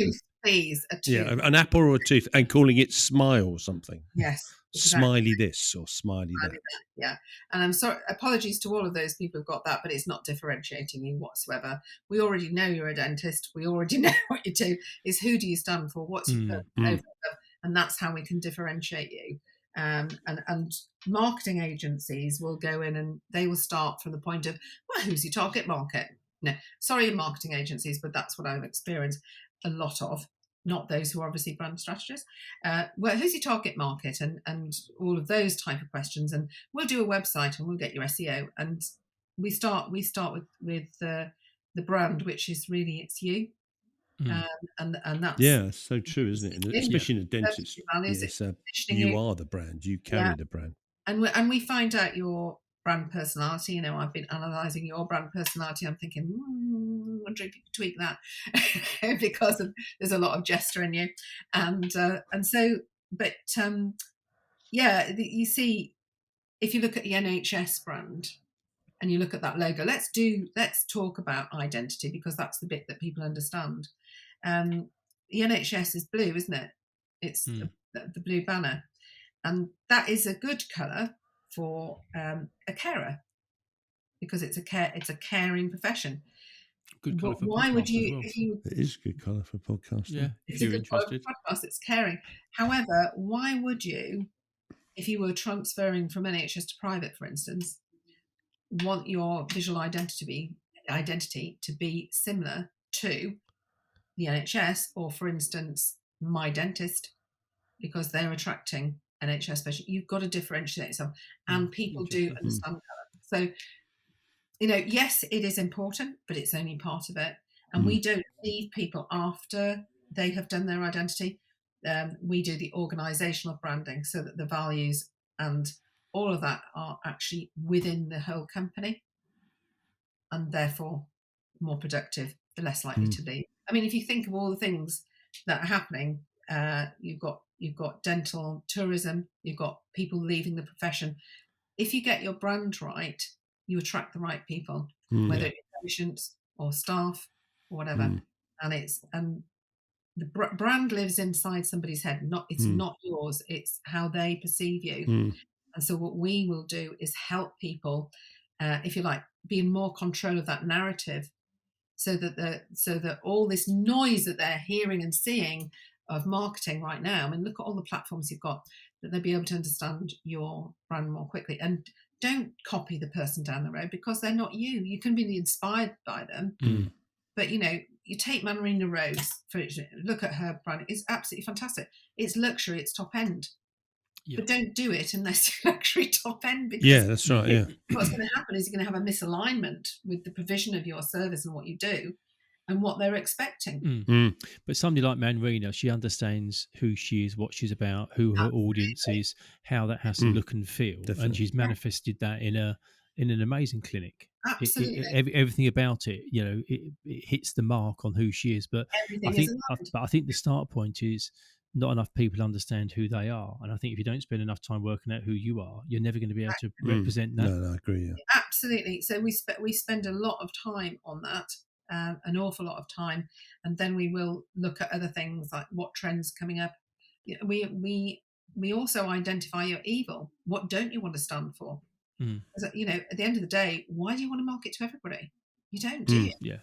Please, a tooth. Yeah, an apple or a tooth, and calling it Smile or something. Yes. Smiley this or smiley that. Yeah. And I'm sorry, apologies to all of those people who've got that, but it's not differentiating you whatsoever. We already know you're a dentist. We already know what you do. It's who do you stand for? What's your purpose over them? And that's how we can differentiate you. And marketing agencies will go in and they will start from the point of, well, who's your target market? No, sorry, marketing agencies, but that's what I've experienced. a lot of, not those who are obviously brand strategists. Well, who's your target market, and all of those type of questions. And we'll do a website and we'll get your SEO. And we start with the brand, which is really it's you. And that's so true, isn't it? And especially in a dentist, you are the brand, you carry the brand. And we find out your brand personality. I've been analysing your brand personality. I'm thinking, I wonder if you could tweak that because there's a lot of jester in you, and so. But you see, if you look at the NHS brand and you look at that logo, let's talk about identity, because that's the bit that people understand. The NHS is blue, isn't it? It's the blue banner. And that is a good colour for a carer, because it's a caring profession. Good colour for why would you? well. It is a good colour for podcasting. Yeah, if you're interested. Podcast, it's caring. However, why would you, if you were transferring from NHS to private, for instance, want your visual identity to be similar to the NHS, or, for instance, my dentist, because they're attracting NHS patients? You've got to differentiate yourself, and people do understand colour. So, yes, it is important, but it's only part of it. And we don't leave people after they have done their identity. We do the organisational branding, so that the values and all of that are actually within the whole company, and therefore more productive, the less likely to leave. I mean, if you think of all the things that are happening, you've got dental tourism, you've got people leaving the profession. If you get your brand right, you attract the right people, whether it's patients or staff or whatever. And the brand lives inside somebody's head. It's not yours. It's how they perceive you. And so what we will do is help people, if you like, be in more control of that narrative, so that all this noise that they're hearing and seeing of marketing right now, I mean, look at all the platforms you've got, that they'll be able to understand your brand more quickly. And don't copy the person down the road, because they're not you. You can be inspired by them. But, you take Manarina Rose, look at her brand. It's absolutely fantastic. It's luxury, it's top end. Yeah. But don't do it unless you're luxury top end, because that's right. Yeah, what's going to happen is you're going to have a misalignment with the provision of your service and what you do and what they're expecting. But somebody like Manarina, she understands who she is, what she's about, who her audience is, how that has to look and feel. Definitely. And she's manifested that in an amazing clinic. Absolutely. Everything about it, it hits the mark on who she is. But I think the start point is not enough people understand who they are. And I think if you don't spend enough time working out who you are, you're never going to be able to represent that. No, I agree. Yeah. Absolutely. So we spend a lot of time on that, an awful lot of time. And then we will look at other things like what trends coming up. We also identify your evil. What don't you want to stand for? At the end of the day, why do you want to market to everybody? You don't, do you? Yeah.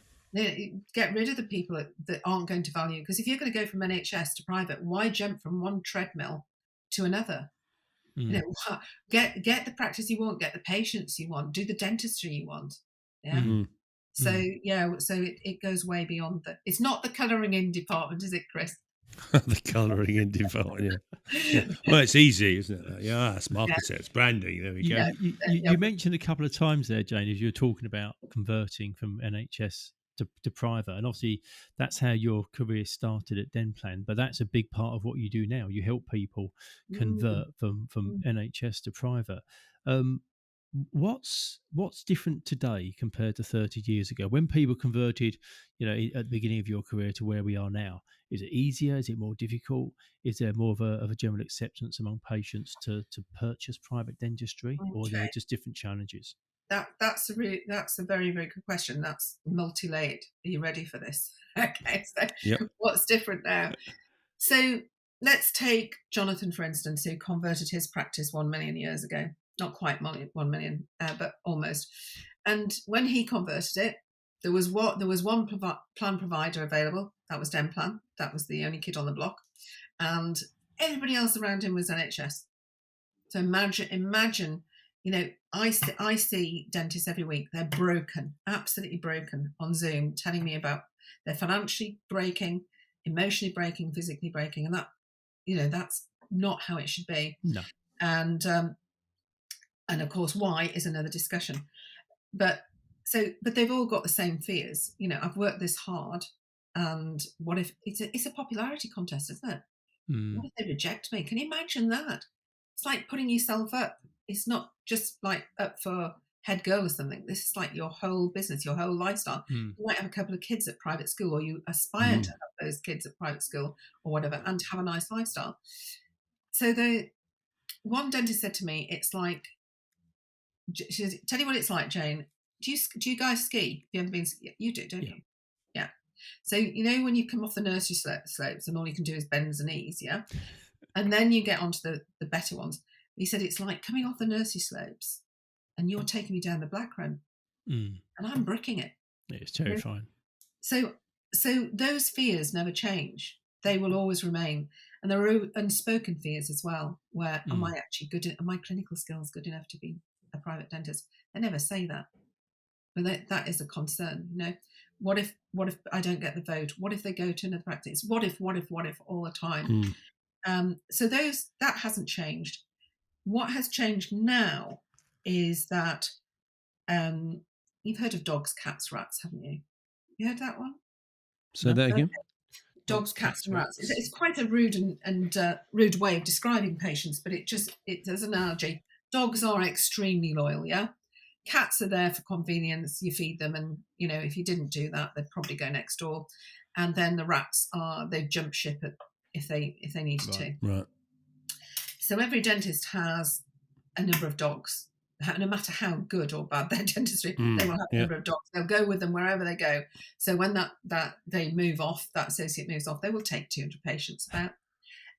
Get rid of the people that aren't going to value. Because if you're going to go from NHS to private, why jump from one treadmill to another? Get the practice you want, get the patients you want, do the dentistry you want. Yeah. So it goes way beyond that. It's not the colouring in department, is it, Chris? The colouring in department. Yeah. Well, it's easy, isn't it? Yeah, it's marketing, it's branding. There we go. You mentioned a couple of times there, Jayne, as you were talking about converting from NHS to private, and obviously that's how your career started at Denplan, but that's a big part of what you do now. You help people convert from NHS to private. What's different today compared to 30 years ago when people converted, at the beginning of your career to where we are now? Is it easier? Is it more difficult? Is there more of a general acceptance among patients to purchase private dentistry, or are there just different challenges? That's a very, very good question. That's multi-layered. Are you ready for this? Okay, so What's different now? So let's take Jonathan, for instance, who converted his practice 1 million years ago. Not quite 1 million, but almost. And when he converted it, there was one plan provider available. That was Denplan. That was the only kid on the block, and everybody else around him was NHS. So imagine. I see dentists every week. They're broken, absolutely broken, on Zoom, telling me about they're financially breaking. emotionally breaking, physically breaking, and that, that's not how it should be. No. And of course, why is another discussion. But they've all got the same fears. I've worked this hard, and what if it's a popularity contest, isn't it? What if they reject me? Can you imagine that? It's like putting yourself up. It's not just like up for head girl or something. This is like your whole business, your whole lifestyle. You might have a couple of kids at private school, or you aspire to have those kids at private school or whatever, and to have a nice lifestyle. So one dentist said to me, it's like, she said, tell you what it's like, Jayne. Do you guys ski? Have you ever been? You do, don't you? Yeah. So when you come off the nursery slopes and all you can do is bend the knees, yeah, and then you get onto the better ones. He said it's like coming off the nursery slopes, and you're taking me down the black run, and I'm bricking it. It's terrifying. So those fears never change; they will always remain, and there are unspoken fears as well. Where am I actually good? Are my clinical skills good enough to be a private dentist? They never say that, but that is a concern. What if I don't get the vote? What if they go to another practice? What if all the time? So that hasn't changed. What has changed now is that you've heard of dogs, cats, rats, haven't you? You heard that one? So that again. Dogs, cats, and rats. It's quite a rude and rude way of describing patients, but there's an analogy. Dogs are extremely loyal, yeah. Cats are there for convenience. You feed them, and if you didn't do that, they'd probably go next door. And then the rats they've jumped ship if they needed to. Right. So every dentist has a number of dogs. No matter how good or bad their dentistry, they will have a number of dogs. They'll go with them wherever they go. So when that they move off, that associate moves off, they will take 200 patients about.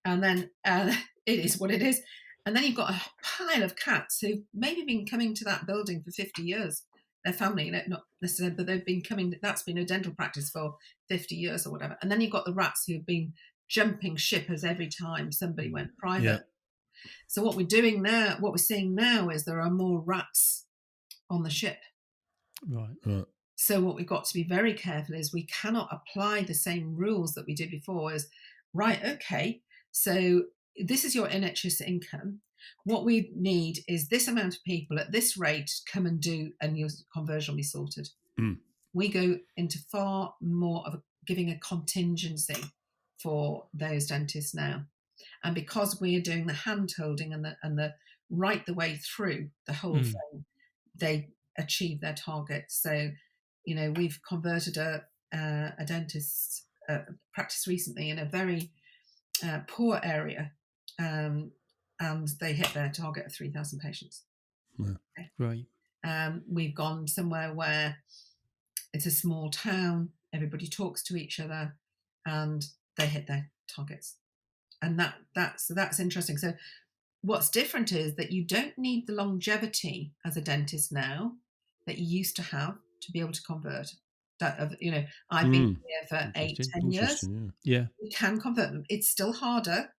And then it is what it is. And then you've got a pile of cats who've maybe been coming to that building for 50 years. Their family, not necessarily, but they've been coming. That's been a dental practice for 50 years or whatever. And then you've got the rats who've been jumping ship as every time somebody went private. Yeah. So what we're seeing now is there are more rats on the ship. Right. So what we've got to be very careful is we cannot apply the same rules that we did before as, right, okay, so this is your NHS income. What we need is this amount of people at this rate come and do, and your conversion will be sorted. We go into far more of giving a contingency for those dentists now. And because we are doing the hand holding and the right the way through the whole thing, they achieve their targets. So, we've converted a dentist practice recently in a very poor area, and they hit their target of 3,000 patients. Yeah. Okay. Right. We've gone somewhere where it's a small town, everybody talks to each other, and they hit their targets. And that's interesting. So what's different is that you don't need the longevity as a dentist now that you used to have to be able to convert. I've been here for 8-10 years. Yeah. You can convert them. It's still harder,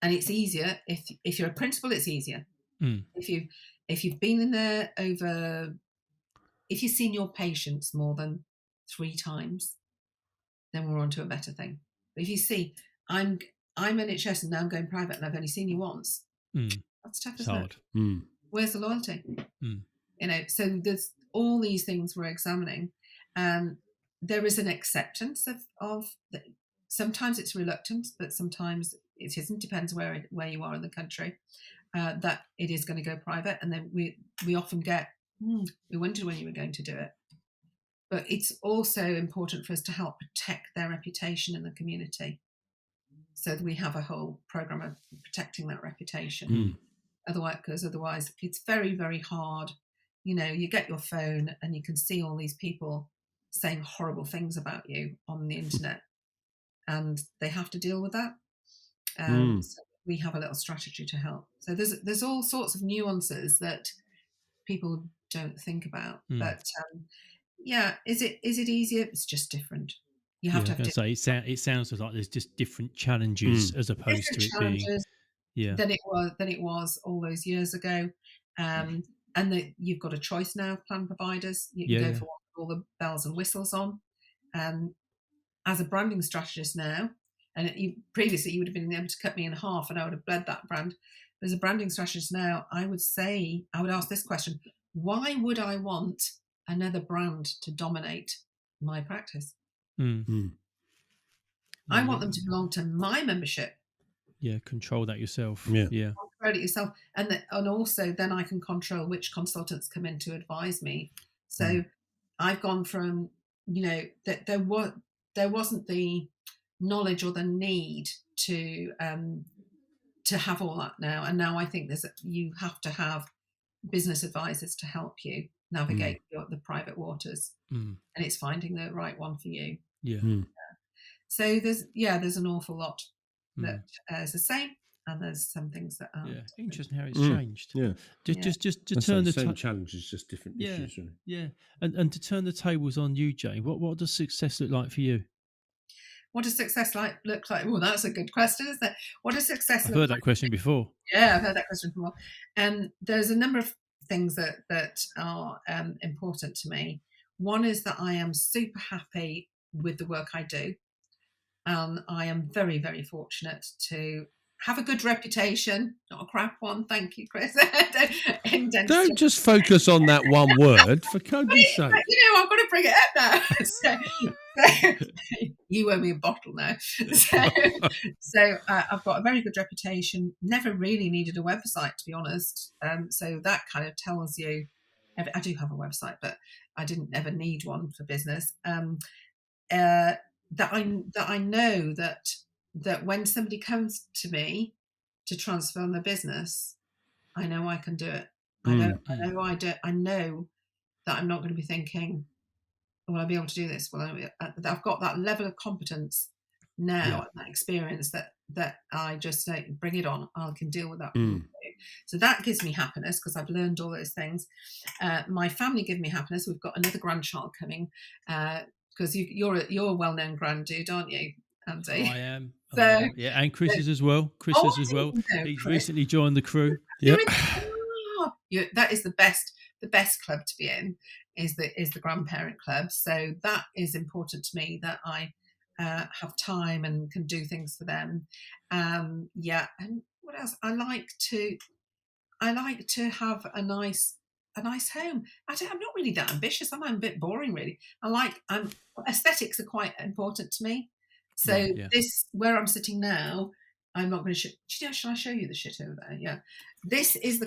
and it's easier if you're a principal. It's easier if you've been in there if you've seen your patients more than 3 times, then we're on to a better thing. But if you see, I'm NHS and now I'm going private and I've only seen you once, that's tough, isn't it? Where's the loyalty? So there's all these things we're examining. There is an acceptance of sometimes it's reluctance, but sometimes it isn't. Depends where you are in the country. That it is going to go private, and then we often get we wondered when you were going to do it. But it's also important for us to help protect their reputation in the community. So we have a whole program of protecting that reputation. Otherwise, it's very, very hard. You get your phone and you can see all these people saying horrible things about you on the internet, and they have to deal with that. So we have a little strategy to help. So there's all sorts of nuances that people don't think about. But is it easier? It's just different. You have to have it sounds like there's just different challenges as opposed to it being than it was all those years ago. And that you've got a choice now of plan providers. You can go for all the bells and whistles on. And as a branding strategist now, and previously you would have been able to cut me in half and I would have bled that brand. But as a branding strategist now, I would ask this question: why would I want another brand to dominate my practice? I want them to belong to my membership. Yeah, control that yourself. Yeah. Control it yourself, and also then I can control which consultants come in to advise me. So I've gone from, that there wasn't the knowledge or the need to have all that now, and now I think you have to have business advisors to help you navigate the private waters, and it's finding the right one for you. So there's an awful lot that is the same, and there's some things that aren't. Yeah, interesting how it's changed. Just to turn the same challenges, just different issues. Really. Yeah, and to turn the tables on you, Jayne. What does success look like for you? What does success look like? Well, that's a good question, isn't it? What does success look like? I've heard that question before. Yeah, I've heard that question before. There's a number of things that are important to me. One is that I am super happy with the work I do. I am very, very fortunate to have a good reputation, not a crap one. Thank you, Chris. Don't just focus on that one word, for goodness sake. I've got to bring it up now. You owe me a bottle now. So I've got a very good reputation. Never really needed a website, to be honest. So that kind of tells you. I do have a website, but I didn't ever need one for business. That I know that when somebody comes to me to transform their business, I know I can do it. I know that I'm not going to be thinking, will I be able to do this? I've got that level of competence now, and that experience that I just say, bring it on. I can deal with that. So that gives me happiness because I've learned all those things. My family give me happiness. We've got another grandchild coming. Because you're a well-known grand dude, aren't you, Andy? I am. Yeah, and Chris is as well. He's recently joined the crew. Yep. That is the best club to be in is the grandparent club. So that is important to me, that I have time and can do things for them. And what else? I like to have a nice home. I'm not really that ambitious. I'm a bit boring, really. Aesthetics are quite important to me. So this, where I'm sitting now, I'm not going to shall I show you the shit over there? Yeah. This is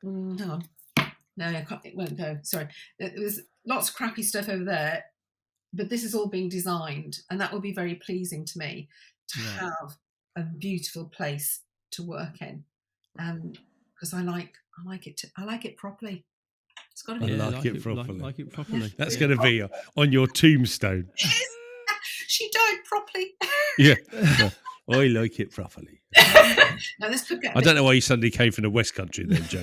hang on. No, it won't go. Sorry. There's lots of crappy stuff over there, but this is all being designed, and that will be very pleasing to me to have a beautiful place to work in. Because I like it properly. It's got to be like it properly. Like it properly. That's going to be on your tombstone. She died properly. Yeah. I like it properly. Now, this could get I don't know why you suddenly came from the West Country then, Joe.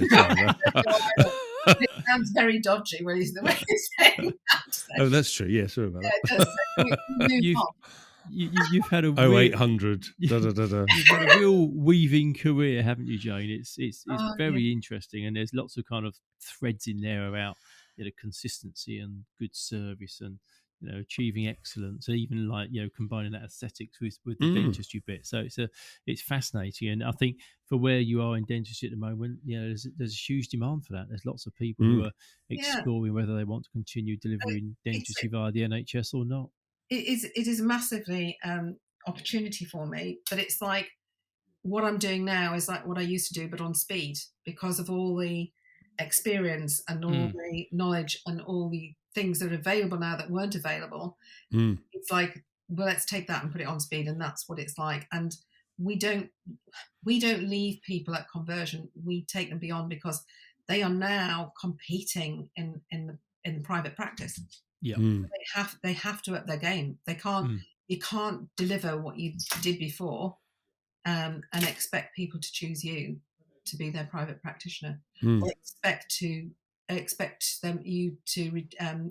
It sounds very dodgy when he's the way he's saying that. Oh, that's true. Yeah, sorry about that. You've had a 0800. You've had a real weaving career, haven't you, Jayne? It's very interesting, and there's lots of kind of threads in there about consistency and good service and achieving excellence, and even combining that aesthetics with the dentistry bit. So it's fascinating, and I think for where you are in dentistry at the moment, there's a huge demand for that. There's lots of people who are exploring whether they want to continue delivering dentistry via the NHS or not. It is massively opportunity for me, but it's like what I'm doing now is like what I used to do, but on speed, because of all the experience and all the knowledge and all the things that are available now that weren't available. It's like, well, let's take that and put it on speed, and that's what it's like. And we don't leave people at conversion. We take them beyond, because they are now competing in private practice. Yeah, they have to up their game. They can't. You can't deliver what you did before, and expect people to choose you to be their private practitioner, or expect you to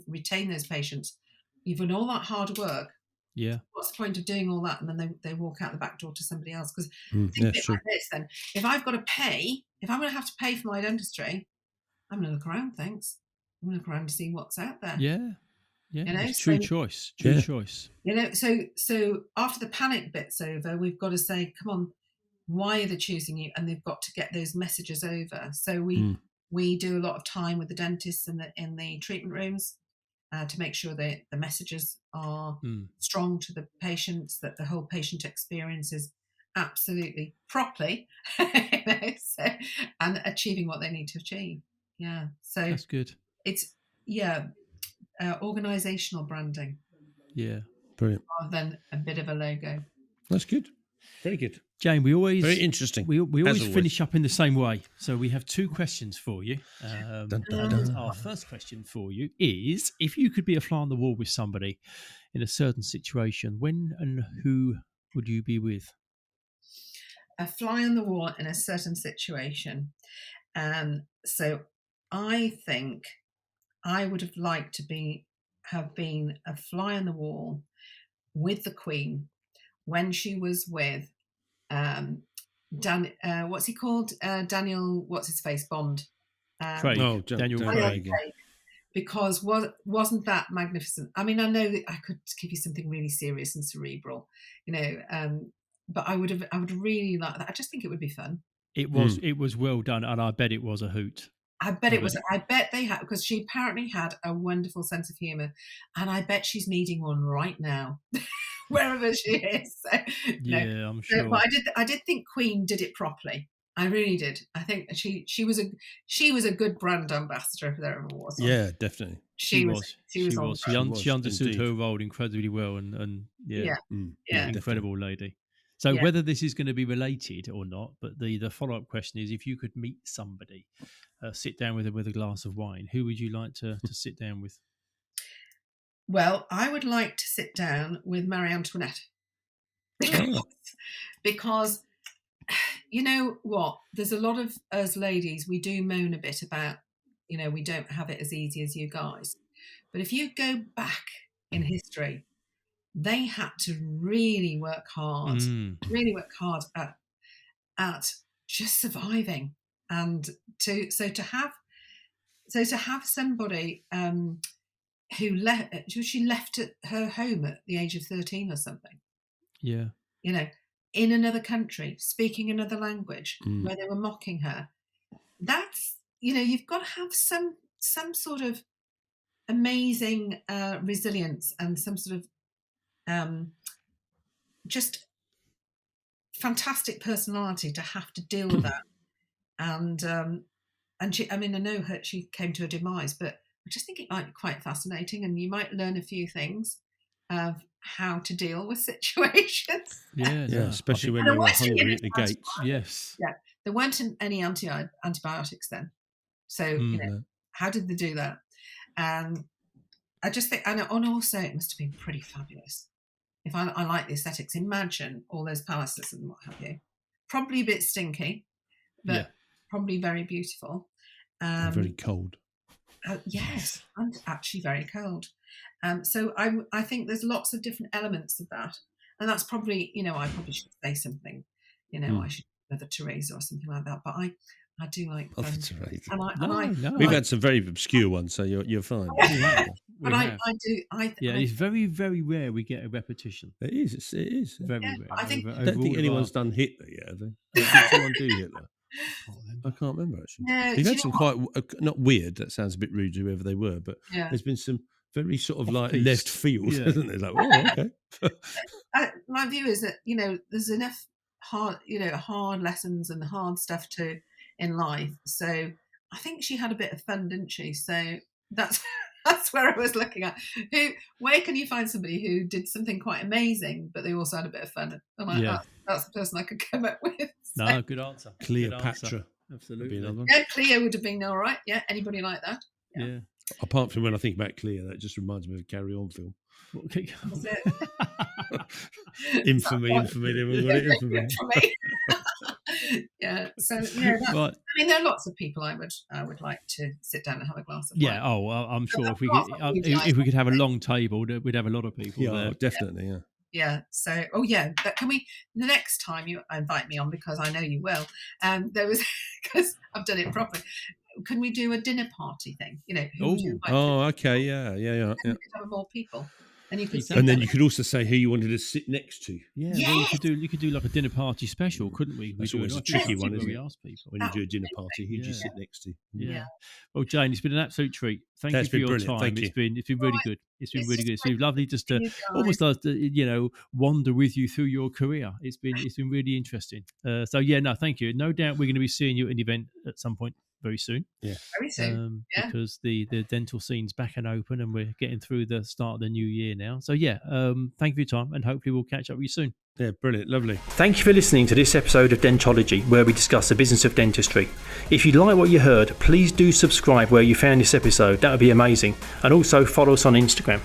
retain those patients. You've done all that hard work. Yeah. What's the point of doing all that and then they walk out the back door to somebody else? Because think like this. Then, if I'm going to have to pay for my dentistry, I'm going to look around. Thanks. I'm going to look around to see what's out there. Yeah. Yeah, you know, it's true choice. True choice. You know, so after the panic bit's over, we've got to say, come on, why are they choosing you? And they've got to get those messages over. So we do a lot of time with the dentists in the treatment rooms to make sure that the messages are strong to the patients, that the whole patient experience is absolutely properly, you know, and achieving what they need to achieve. Yeah, so that's good. It's organizational branding. Yeah, brilliant. Rather than a bit of a logo. That's good. Very good. Jayne, we always very interesting. We always finish up in the same way. So we have two questions for you. Dun, dun, dun. Our first question for you is: if you could be a fly on the wall with somebody in a certain situation, when and who would you be with? A fly on the wall in a certain situation. So I think I would have liked to have been a fly on the wall with the Queen when she was with what's he called? Daniel, what's his face? Bond. Craig. Daniel Craig. Because wasn't that magnificent? I mean, I know that I could give you something really serious and cerebral, you know, but I would really like that. I just think it would be fun. It was well done, and I bet it was a hoot. I bet it was. I bet they had, because she apparently had a wonderful sense of humour, and I bet she's needing one right now, wherever she is. So, yeah, I'm sure. But I did think Queen did it properly. I really did. I think she was a good brand ambassador if there ever was one. Yeah, definitely. She was. She understood her role incredibly well, and incredible lady. So whether this is going to be related or not, but the follow-up question is: if you could meet somebody, sit down with them with a glass of wine, who would you like to sit down with? Well, I would like to sit down with Marie Antoinette because you know what? There's a lot of us ladies, we do moan a bit about, you know, we don't have it as easy as you guys. But if you go back in history, they had to really work hard at just surviving, and to have somebody who left her home at the age of 13 or something. Yeah, you know, in another country, speaking another language, where they were mocking her. That's, you know, you've got to have some sort of amazing resilience and some sort of just fantastic personality to have to deal with that. And she, I mean, I know she came to a demise, but I just think it might be quite fascinating, and you might learn a few things of how to deal with situations. Yeah, especially when you're hungry at the gates. Yes. Yeah, there weren't any antibiotics then, so you know, how did they do that? I just think, and also it must have been pretty fabulous. If I like the aesthetics, imagine all those palaces and what have you. Probably a bit stinky, but probably very beautiful. Very cold. Yes, and actually very cold. So I think there's lots of different elements of that, and that's probably, you know, I probably should say something, you know, I should Mother Teresa or something like that. But I do like Mother Teresa. No. We've had some very obscure ones, so you're fine. But I do. It's very, very rare we get a repetition. It is. It is very rare. I don't think anyone's done Hitler yet, have they? Did someone do Hitler? I can't remember actually. No, we've had some quite not weird. That sounds a bit rude to whoever they were, but there's been some very sort of like left field, hasn't there? Like, oh, okay. My view is that, you know, there's enough hard lessons and hard stuff in life. So I think she had a bit of fun, didn't she? So that's where I was looking at. Where can you find somebody who did something quite amazing, but they also had a bit of fun? That's the person I could come up with. So. No, good answer. Cleopatra. Absolutely. Yeah, Cleo would have been all right. Yeah, anybody like that? Yeah. Apart from when I think about Cleo, that just reminds me of a Carry On film. Infamy. Yeah. So right. I mean, there are lots of people I would like to sit down and have a glass of wine. Yeah. Oh, I'm sure if we could have a long table, we'd have a lot of people. Yeah, there. Definitely. Yeah. Yeah. So, but can we, the next time you invite me on, because I know you will, there was, because I've done it properly, can we do a dinner party thing? Who would you invite? Okay, yeah. And we could have more people. And you could And then you could also say who you wanted to sit next to. Yeah, yes. well, you could do like a dinner party special, couldn't we? That's always a tricky one, isn't it? We ask people When you do a dinner party, who do you sit next to? Yeah. Well, Jayne, it's been an absolute treat. Thank you for your brilliant. time. Thank It's been really good. It's been really good. It's been lovely just to almost wander with you through your career. It's been really interesting. Thank you. No doubt we're going to be seeing you at an event at some point very soon. Yeah, very soon. Because the dental scene's back and open, and we're getting through the start of the new year now. So thank you for your time, and hopefully we'll catch up with you soon. Yeah, brilliant, lovely. Thank you for listening to this episode of Dentology, where we discuss the business of dentistry. If you like what you heard, please do subscribe where you found this episode. That would be amazing. And also follow us on Instagram.